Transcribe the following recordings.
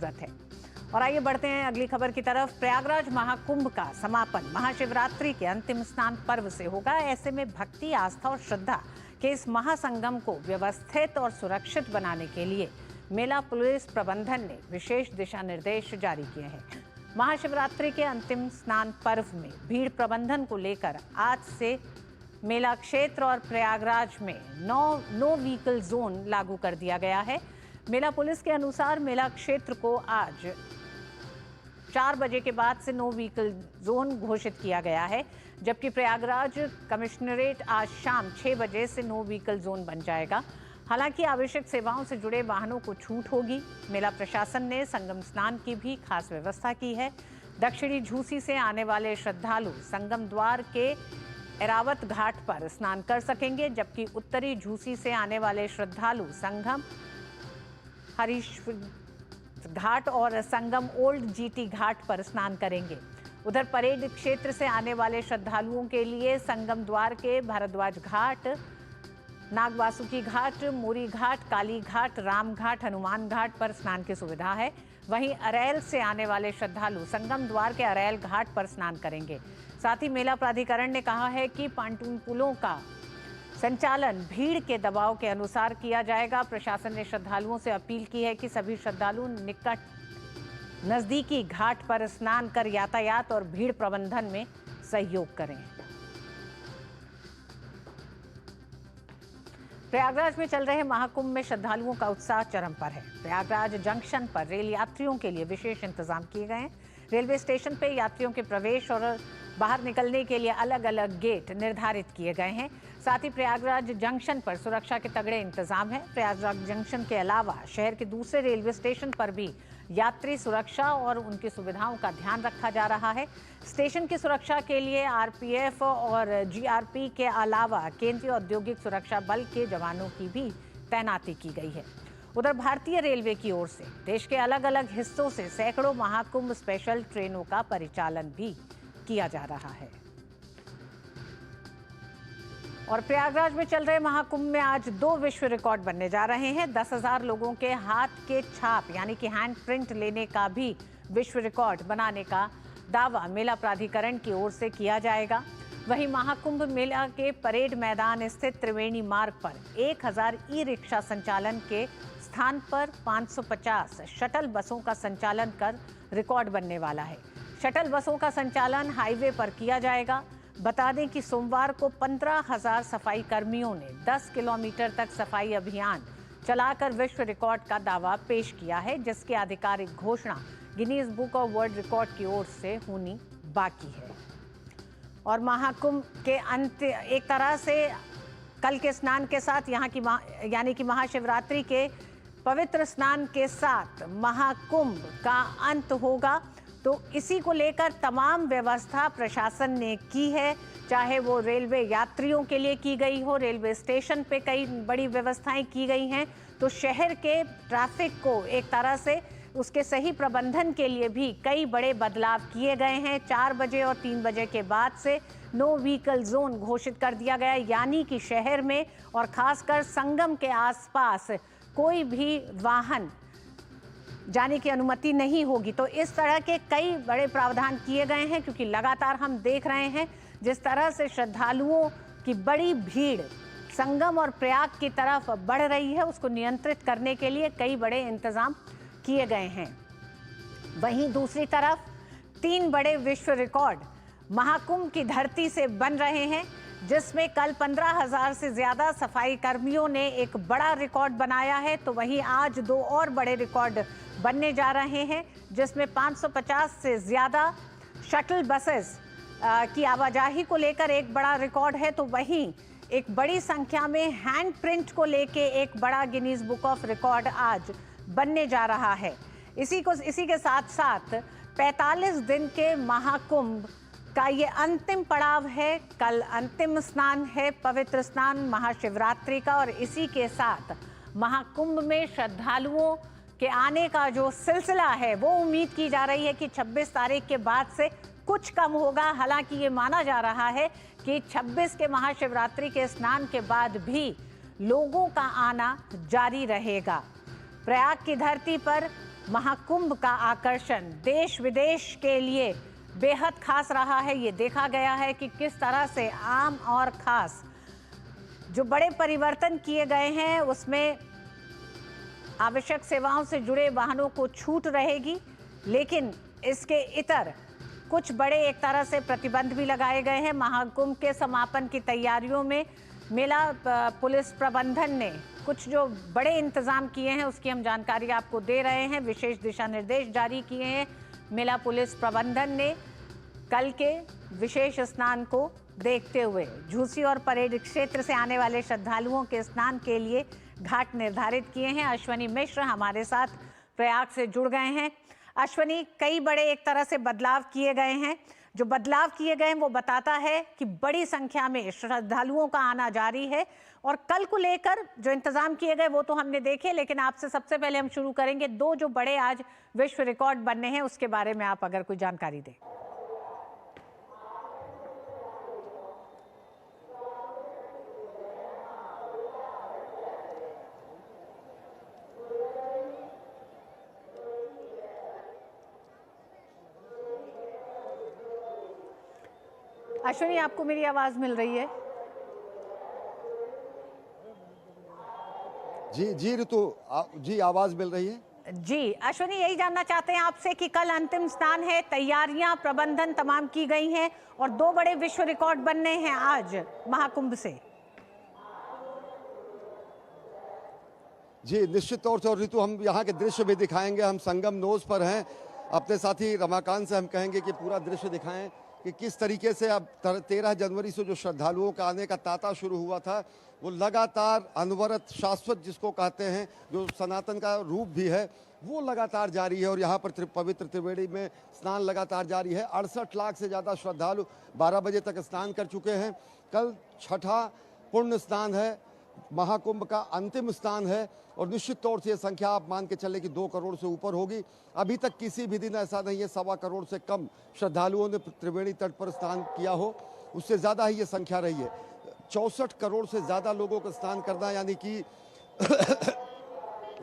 जरूरत है। और आइए बढ़ते हैं अगली खबर की तरफ। प्रयागराज महाकुंभ का समापन महाशिवरात्रि के अंतिम स्नान पर्व से होगा। ऐसे में भक्ति, आस्था और श्रद्धा के इस महासंगम को व्यवस्थित और सुरक्षित बनाने के लिए मेला पुलिस प्रबंधन ने विशेष दिशा निर्देश जारी किए हैं। महाशिवरात्रि के अंतिम स्नान पर्व में भीड़ प्रबंधन को लेकर आज से मेला क्षेत्र और प्रयागराज में नो व्हीकल जोन लागू कर दिया गया है। मेला पुलिस के अनुसार मेला क्षेत्र को आज 4 बजे के बाद से नो व्हीकल जोन घोषित किया गया है, जबकि प्रयागराज कमिश्नरेट आज शाम 6 बजे से नो व्हीकल जोन बन जाएगा। हालांकि आवश्यक सेवाओं से जुड़े वाहनों को छूट होगी। मेला प्रशासन ने संगम स्नान की भी खास व्यवस्था की है। दक्षिणी झूसी से आने वाले श्रद्धालु संगम द्वार के एरावत घाट पर स्नान कर सकेंगे, जबकि उत्तरी झूसी से आने वाले श्रद्धालु संगम हरीश घाट और संगम ओल्ड जीटी घाट पर स्नान करेंगे। उधर परेड क्षेत्र से आने वाले श्रद्धालुओं के लिए संगम द्वार के भारद्वाज घाट, नागवासुकी घाट, मोरी घाट, काली घाट, राम घाट, हनुमान घाट पर स्नान की सुविधा है। वहीं अरैल से आने वाले श्रद्धालु संगम द्वार के अरैल घाट पर स्नान करेंगे। साथ ही मेला प्राधिकरण ने कहा है कि पांटून पुलों का संचालन भीड़ के दबाव के अनुसार किया जाएगा। प्रशासन ने श्रद्धालुओं से अपील की है कि सभी श्रद्धालु नजदीकी घाट पर स्नान कर यातायात और भीड़ प्रबंधन में सहयोग करें। प्रयागराज में चल रहे महाकुंभ में श्रद्धालुओं का उत्साह चरम पर है। प्रयागराज जंक्शन पर रेल यात्रियों के लिए विशेष इंतजाम किए गए हैं। रेलवे स्टेशन पे यात्रियों के प्रवेश और बाहर निकलने के लिए अलग अलग गेट निर्धारित किए गए हैं। साथ ही प्रयागराज जंक्शन पर सुरक्षा के तगड़े इंतजाम है। प्रयागराज जंक्शन के अलावा शहर के दूसरे रेलवे स्टेशन पर भी यात्री सुरक्षा और उनकी सुविधाओं का ध्यान रखा जा रहा है। स्टेशन की सुरक्षा के लिए आरपीएफ और जीआरपी के अलावा केंद्रीय औद्योगिक सुरक्षा बल के जवानों की भी तैनाती की गई है। उधर भारतीय रेलवे की ओर से देश के अलग अलग हिस्सों से सैकड़ों महाकुंभ स्पेशल ट्रेनों का परिचालन भी किया जा रहा है। और प्रयागराज में चल रहे महाकुंभ में आज 2 विश्व रिकॉर्ड बनने जा रहे हैं। 10,000 लोगों के हाथ के छाप यानी कि हैंड प्रिंट लेने का भी विश्व रिकॉर्ड बनाने का दावा मेला प्राधिकरण की ओर से किया जाएगा। वहीं महाकुंभ मेला के परेड मैदान स्थित त्रिवेणी मार्ग पर 1000 ई रिक्शा संचालन के स्थान पर 550 शटल बसों का संचालन कर रिकॉर्ड बनने वाला है। शटल बसों का संचालन हाईवे पर किया जाएगा। बता दें कि सोमवार को 15,000 सफाई कर्मियों ने 10 किलोमीटर तक सफाई अभियान चलाकर विश्व रिकॉर्ड का दावा पेश किया है, जिसकी आधिकारिक घोषणा Guinness book of world record की ओर से होनी बाकी है। और महाकुंभ के अंत एक तरह से कल के स्नान के साथ यहाँ की यानी कि महाशिवरात्रि के पवित्र स्नान के साथ महाकुंभ का अंत होगा। तो इसी को लेकर तमाम व्यवस्था प्रशासन ने की है, चाहे वो रेलवे यात्रियों के लिए की गई हो, रेलवे स्टेशन पे कई बड़ी व्यवस्थाएं की गई हैं, तो शहर के ट्रैफिक को एक तरह से उसके सही प्रबंधन के लिए भी कई बड़े बदलाव किए गए हैं। 4 बजे और 3 बजे के बाद से नो व्हीकल जोन घोषित कर दिया गया, यानी कि शहर में और खासकर संगम के आसपास कोई भी वाहन जाने की अनुमति नहीं होगी। तो इस तरह के कई बड़े प्रावधान किए गए हैं, क्योंकि लगातार हम देख रहे हैं जिस तरह से श्रद्धालुओं की बड़ी भीड़ संगम और प्रयाग की तरफ बढ़ रही है, उसको नियंत्रित करने के लिए कई बड़े इंतजाम किए गए हैं। वहीं दूसरी तरफ 3 बड़े विश्व रिकॉर्ड महाकुंभ की धरती से बन रहे हैं, जिसमें कल 15,000 से ज्यादा सफाई कर्मियों ने एक बड़ा रिकॉर्ड बनाया है। तो वहीं आज 2 और बड़े रिकॉर्ड बनने जा रहे हैं, जिसमें 550 से ज्यादा शटल बसेस की आवाजाही को लेकर एक बड़ा रिकॉर्ड है। तो वहीं एक बड़ी संख्या में हैंड प्रिंट को लेके एक बड़ा गिनीज बुक ऑफ रिकॉर्ड आज बनने जा रहा है। इसी के साथ साथ 45 दिन के महाकुंभ का ये अंतिम पड़ाव है। कल अंतिम स्नान है, पवित्र स्नान महाशिवरात्रि का, और इसी के साथ महाकुंभ में श्रद्धालुओं के आने का जो सिलसिला है वो उम्मीद की जा रही है कि 26 तारीख के बाद से कुछ कम होगा। हालांकि ये माना जा रहा है कि 26 के महाशिवरात्रि के स्नान के बाद भी लोगों का आना जारी रहेगा। प्रयाग की धरती पर महाकुंभ का आकर्षण देश विदेश के लिए बेहद खास रहा है। ये देखा गया है कि किस तरह से आम और खास जो बड़े परिवर्तन किए गए हैं उसमें आवश्यक सेवाओं से जुड़े वाहनों को छूट रहेगी, लेकिन इसके इतर कुछ बड़े एक तरह से प्रतिबंध भी लगाए गए हैं। महाकुंभ के समापन की तैयारियों में मेला पुलिस प्रबंधन ने कुछ जो बड़े इंतजाम किए हैं उसकी हम जानकारी आपको दे रहे हैं। विशेष दिशा निर्देश जारी किए हैं मेला पुलिस प्रबंधन ने। कल के विशेष स्नान को देखते हुए झूसी और परेड क्षेत्र से आने वाले श्रद्धालुओं के स्नान के लिए घाट निर्धारित किए हैं। अश्वनी मिश्र हमारे साथ प्रयाग से जुड़ गए हैं। अश्वनी, कई बड़े एक तरह से बदलाव किए गए हैं। जो बदलाव किए गए हैं वो बताता है कि बड़ी संख्या में श्रद्धालुओं का आना जारी है और कल को लेकर जो इंतजाम किए गए वो तो हमने देखे, लेकिन आपसे सबसे पहले हम शुरू करेंगे दो जो बड़े आज विश्व रिकॉर्ड बनने हैं उसके बारे में आप अगर कोई जानकारी दें। अश्विनी, आपको मेरी आवाज मिल रही है? जी ऋतु, जी आवाज मिल रही है। जी अश्विनी, यही जानना चाहते हैं आपसे कि कल अंतिम स्नान है, तैयारियां प्रबंधन तमाम की गई हैं और दो बड़े विश्व रिकॉर्ड बनने हैं आज महाकुंभ से। जी निश्चित तौर से, और ऋतु हम यहाँ के दृश्य भी दिखाएंगे। हम संगम नोज पर हैं, अपने साथी रमाकांत से हम कहेंगे कि पूरा दृश्य दिखाएं कि किस तरीके से अब 13 जनवरी से जो श्रद्धालुओं का आने का तांता शुरू हुआ था वो लगातार अनवरत शाश्वत जिसको कहते हैं, जो सनातन का रूप भी है, वो लगातार जारी है। और यहाँ पर पवित्र त्रिवेणी में स्नान लगातार जारी है। 68 लाख से ज़्यादा श्रद्धालु 12 बजे तक स्नान कर चुके हैं। कल छठा पुण्य स्नान है, महाकुंभ का अंतिम स्नान है और निश्चित तौर से ये संख्या आप मान के चले कि 2 करोड़ से ऊपर होगी। अभी तक किसी भी दिन ऐसा नहीं है 1.25 करोड़ से कम श्रद्धालुओं ने त्रिवेणी तट पर स्नान किया हो, उससे ज़्यादा ही ये संख्या रही है। 64 करोड़ से ज़्यादा लोगों को स्नान करना, यानी कि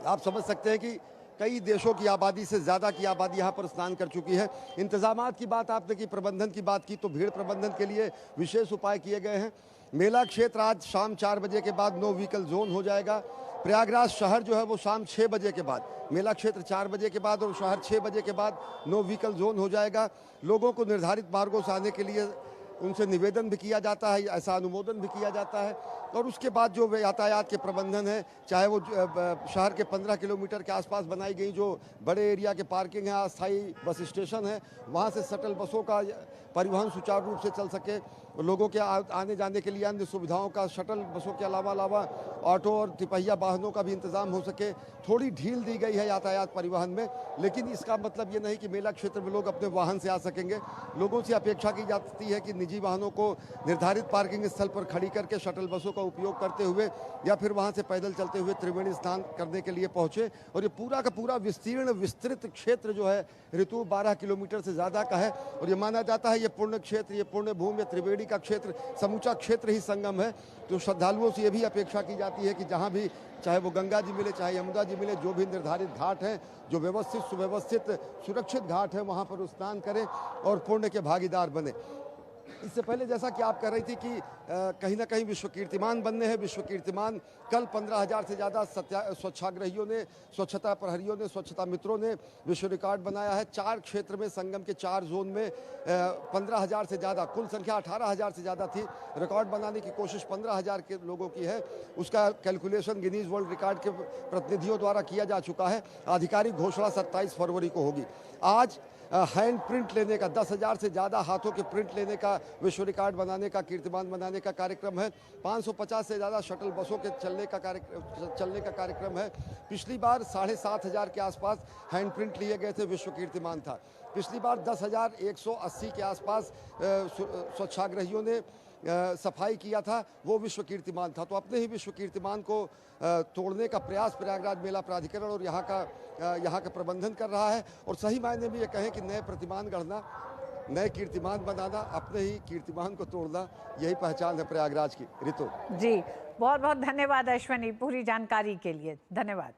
आप समझ सकते हैं कि कई देशों की आबादी से ज़्यादा की आबादी यहाँ पर स्नान कर चुकी है। इंतजामात की बात आपने की, प्रबंधन की बात की, तो भीड़ प्रबंधन के लिए विशेष उपाय किए गए हैं। मेला क्षेत्र आज शाम 4 बजे के बाद नो व्हीकल जोन हो जाएगा। प्रयागराज शहर जो है वो शाम 6 बजे के बाद, मेला क्षेत्र 4 बजे के बाद और शहर 6 बजे के बाद नो व्हीकल जोन हो जाएगा। लोगों को निर्धारित मार्गों से आने के लिए उनसे निवेदन भी किया जाता है, ऐसा अनुमोदन भी किया जाता है। और उसके बाद जो यातायात के प्रबंधन है, चाहे वो शहर के 15 किलोमीटर के आसपास बनाई गई जो बड़े एरिया के पार्किंग है, अस्थायी बस स्टेशन है, वहाँ से शटल बसों का परिवहन सुचारू रूप से चल सके, लोगों के आने जाने के लिए अन्य सुविधाओं का शटल बसों के अलावा ऑटो और तिपहिया वाहनों का भी इंतजाम हो सके। थोड़ी ढील दी गई है यातायात परिवहन में, लेकिन इसका मतलब ये नहीं कि मेला क्षेत्र में लोग अपने वाहन से आ सकेंगे। लोगों से अपेक्षा की जाती है कि निजी वाहनों को निर्धारित पार्किंग स्थल पर खड़ी करके शटल बसों का उपयोग करते हुए या फिर वहाँ से पैदल चलते हुए त्रिवेणी स्नान करने के लिए पहुँचे। और ये पूरा का पूरा विस्तृत क्षेत्र जो है ऋतु 12 किलोमीटर से ज़्यादा का है और ये माना जाता है ये पुण्य क्षेत्र, ये पुण्य भूमि, त्रिवेणी का क्षेत्र, समूचा क्षेत्र ही संगम है। तो श्रद्धालुओं से ये भी अपेक्षा की जाती है कि जहाँ भी, चाहे वो गंगा जी मिले, चाहे यमुना जी मिले, जो भी निर्धारित घाट हैं, जो व्यवस्थित सुव्यवस्थित सुरक्षित घाट है, वहाँ पर स्नान करें और पुण्य के भागीदार बने। इससे पहले जैसा कि आप कह रही थी कि कहीं ना कहीं विश्व कीर्तिमान बनने हैं। विश्व कीर्तिमान कल 15,000 से ज़्यादा स्वच्छाग्रहियों ने, स्वच्छता प्रहरियों ने, स्वच्छता मित्रों ने विश्व रिकॉर्ड बनाया है। 4 क्षेत्र में, संगम के 4 जोन में 15,000 से ज़्यादा, कुल संख्या 18,000 से ज़्यादा थी। रिकॉर्ड बनाने की कोशिश 15,000 के लोगों की है। उसका कैलकुलेशन गिनीज वर्ल्ड रिकॉर्ड के प्रतिनिधियों द्वारा किया जा चुका है। आधिकारिक घोषणा 27 फरवरी को होगी। आज हैंड प्रिंट लेने का, 10,000 से ज़्यादा हाथों के प्रिंट लेने का, विश्व रिकॉर्ड बनाने का, कीर्तिमान बनाने का कार्यक्रम है। 550 से ज़्यादा शटल बसों के चलने का कार्यक्रम है। पिछली बार 7,500 के आसपास हैंड प्रिंट लिए गए थे, विश्व कीर्तिमान था। पिछली बार 10,180 के आसपास स्वच्छाग्रहियों ने सफाई किया था, वो विश्व कीर्तिमान था। तो अपने ही विश्व कीर्तिमान को तोड़ने का प्रयास प्रयागराज मेला प्राधिकरण और यहाँ का प्रबंधन कर रहा है। और सही मायने में ये कहें कि नए प्रतिमान गढ़ना, नए कीर्तिमान बनाना, अपने ही कीर्तिमान को तोड़ना, यही पहचान है प्रयागराज की। ऋतु जी, बहुत बहुत धन्यवाद अश्वनी पूरी जानकारी के लिए। धन्यवाद।